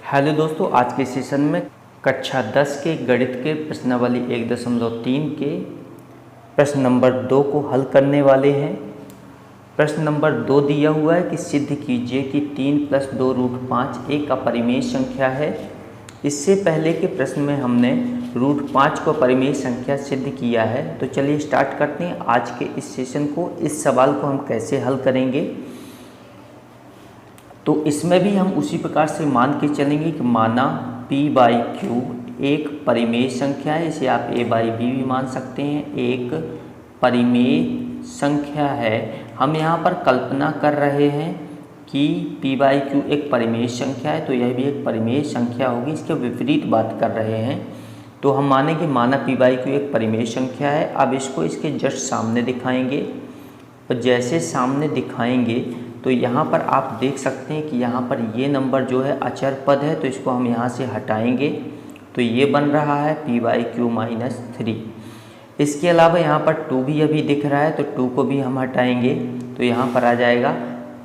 Hello दोस्तों, आज के सेशन में कक्षा 10 के गणित के प्रश्नावली 1.3 के प्रश्न नंबर 2 को हल करने वाले हैं। प्रश्न नंबर 2 दिया हुआ है कि सिद्ध कीजिए कि 3 + 2√5 एक अपरिमेय संख्या है। इससे पहले के प्रश्न में हमने √5 को अपरिमेय संख्या सिद्ध किया है। तो चलिए स्टार्ट करते हैं आज के इस सेशन को। इस सवाल को हम कैसे हल करेंगे, तो इसमें भी हम उसी प्रकार से मान के चलेंगे कि माना p/q एक परिमेय संख्या है। इसे आप a/b भी मान सकते हैं, एक परिमेय संख्या है। हम यहाँ पर कल्पना कर रहे हैं कि p/q एक परिमेय संख्या है, तो यह भी एक परिमेय संख्या होगी। इसके विपरीत बात कर रहे हैं, तो हम मानेंगे माना p/q एक परिमेय संख्या है। अब इसको इसके जस्ट सामने दिखाएंगे, और जैसे सामने दिखाएंगे तो यहाँ पर आप देख सकते हैं कि यहाँ पर ये नंबर जो है अचर पद है, तो इसको हम यहाँ से हटाएंगे तो ये बन रहा है p/q - 3। इसके अलावा यहाँ पर 2 भी अभी दिख रहा है, तो 2 को भी हम हटाएंगे तो यहाँ पर आ जाएगा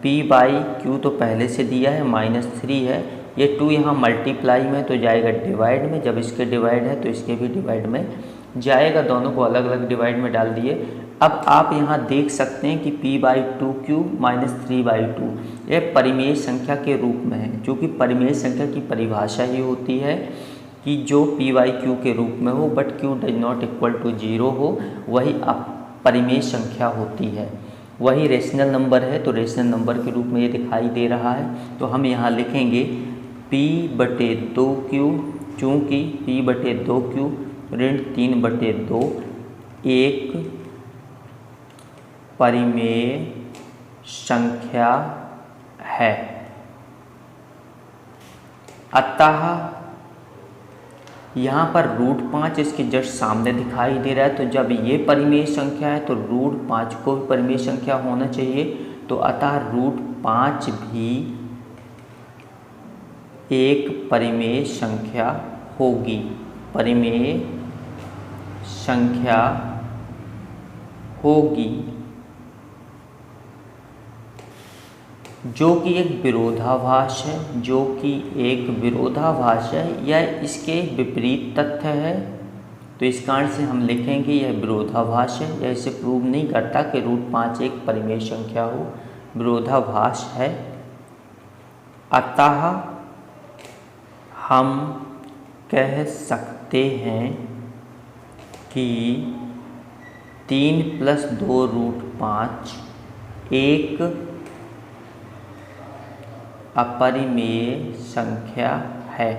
p/q तो पहले से दिया है -3 है। ये 2 यहाँ मल्टीप्लाई में तो जाएगा डिवाइड में, जब इसके डिवाइड है तो इसके भी डिवाइड में जाएगा। दोनों को अलग अलग डिवाइड में डाल दिए। अब आप यहाँ देख सकते हैं कि p/2q - 3/2 यह परिमेय संख्या के रूप में है, जो कि परिमेय संख्या की परिभाषा ही होती है कि जो p/q के रूप में हो but q does not equal to 0 हो, वही परिमेय संख्या होती है, वही रेशनल नंबर है। तो रेशनल नंबर के रूप में ये दिखाई दे रहा है। तो हम यहाँ लिखेंगे p/2q, चूँकि p/2q ऋण 3/2 एक परिमेय संख्या है। अतः यहाँ पर √5 इसके जस्ट सामने दिखाई दे रहा है, तो जब ये परिमेय संख्या है तो √5 को भी परिमेय संख्या होना चाहिए। तो अतः √5 भी एक परिमेय संख्या होगी, परिमेय संख्या होगी, जो कि एक विरोधाभास है, जो कि एक विरोधाभास है या इसके विपरीत तथ्य है। तो इस कारण से हम लिखेंगे यह विरोधाभास है। यह इसे प्रूव नहीं करता कि √5 एक परिमेय संख्या हो, विरोधाभास है। अतः हम कह सकते हैं कि 3 + 2√5 एक अपरिमेय संख्या है।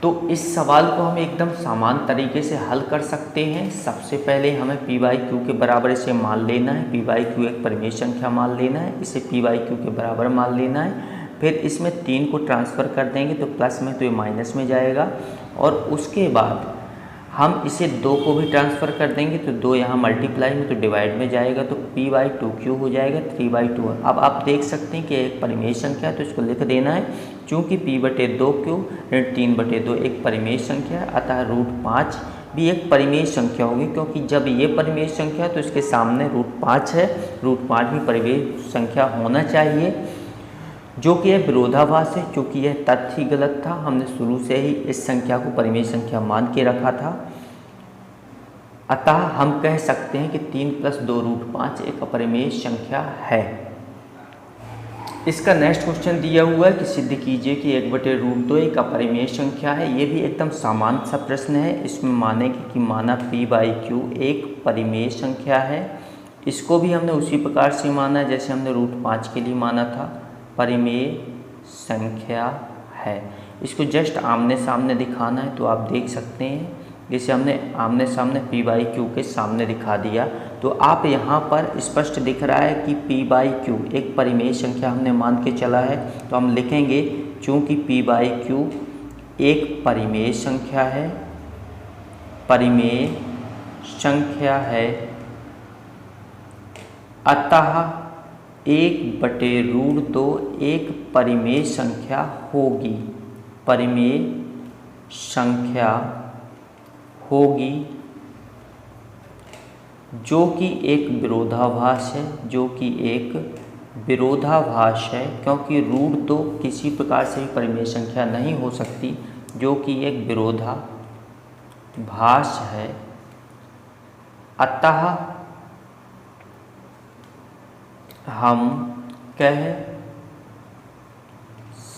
तो इस सवाल को हम एकदम समान तरीके से हल कर सकते हैं। सबसे पहले हमें p/q के बराबर इसे मान लेना है, p/q एक परिमेय संख्या मान लेना है, इसे p/q के बराबर मान लेना है। फिर इसमें 3 को ट्रांसफ़र कर देंगे तो प्लस में तो ये माइनस में जाएगा, और उसके बाद हम इसे 2 को भी ट्रांसफ़र कर देंगे तो 2 यहाँ मल्टीप्लाई में तो डिवाइड में जाएगा, तो p/2q हो जाएगा 3/2। अब आप देख सकते हैं कि एक परिमेय संख्या है, तो इसको लिख देना है। चूँकि p/2q ऋण 3/2 एक परिमेय संख्या है, अतः √5 भी एक परिमेय संख्या होगी, क्योंकि जब ये परिमेय संख्या है तो इसके सामने √5 है, √5 भी परिमेय संख्या होना चाहिए, जो कि यह विरोधाभास है। क्योंकि यह तथ्य ही गलत था, हमने शुरू से ही इस संख्या को परिमेय संख्या मान के रखा था। अतः हम कह सकते हैं कि 3 + 2√5 एक अपरिमेय संख्या है। इसका नेक्स्ट क्वेश्चन दिया हुआ है कि सिद्ध कीजिए कि 1/√2 एक अपरिमेय संख्या है। ये भी एकदम सामान्य सा प्रश्न है। इसमें मानेंगे कि माना p/q एक परिमेय संख्या है। इसको भी हमने उसी प्रकार से माना है जैसे हमने √5 के लिए माना था, परिमेय संख्या है। इसको जस्ट आमने सामने दिखाना है, तो आप देख सकते हैं जैसे हमने आमने सामने p/q के सामने दिखा दिया, तो आप यहाँ पर स्पष्ट दिख रहा है कि p/q एक परिमेय संख्या हमने मान के चला है। तो हम लिखेंगे चूँकि p/q एक परिमेय संख्या है, परिमेय संख्या है, अतः 1/√2 एक परिमेय संख्या होगी, परिमेय संख्या होगी, जो कि एक विरोधाभास है, जो कि एक विरोधाभास है, क्योंकि रूट तो किसी प्रकार से भी परिमेय संख्या नहीं हो सकती, जो कि एक विरोधाभास है। अतः हम कह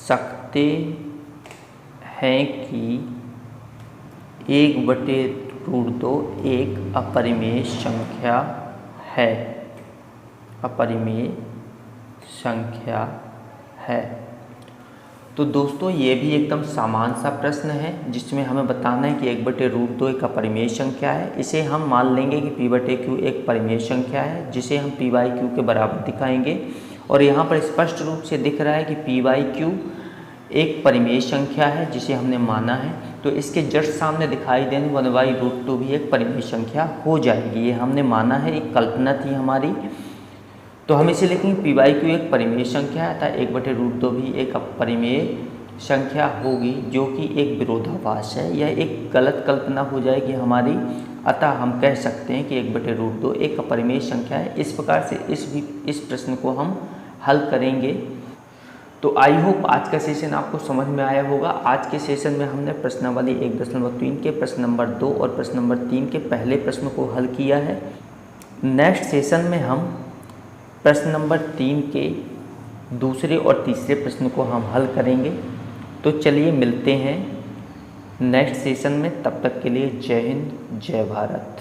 सकते हैं कि 1/√2 एक अपरिमेय संख्या है, अपरिमेय संख्या है। तो दोस्तों ये भी एकदम सामान्य सा प्रश्न है, जिसमें हमें बताना है कि 1/√2 एक अपरिमेय संख्या है। इसे हम मान लेंगे कि p/q एक परिमेय संख्या है, जिसे हम p/q के बराबर दिखाएंगे। और यहाँ पर स्पष्ट रूप से दिख रहा है कि p/q एक परिमेय संख्या है, जिसे हमने माना है। तो इसके जस्ट सामने दिखाई देने 1/√2 भी एक परिमेय संख्या हो जाएगी। ये हमने माना है, एक कल्पना थी हमारी। तो हम इसे लिखेंगे p/q एक परिमेय संख्या है, अतः 1/√2 भी एक अपरिमेय संख्या होगी, जो कि एक विरोधाभास है। यह एक गलत कल्पना हो जाएगी हमारी। अतः हम कह सकते हैं कि 1/√2 एक अपरिमेय संख्या है। इस प्रकार से इस प्रश्न को हम हल करेंगे। तो आई होप आज का सेशन आपको समझ में आया होगा। आज के सेशन में हमने प्रश्नावली 1.3 के प्रश्न नंबर 2 और प्रश्न नंबर 3 के पहले प्रश्न को हल किया है। नेक्स्ट सेशन में हम प्रश्न नंबर 3 के दूसरे और तीसरे प्रश्न को हम हल करेंगे। तो चलिए मिलते हैं नेक्स्ट सेशन में। तब तक के लिए जय हिंद, जय भारत।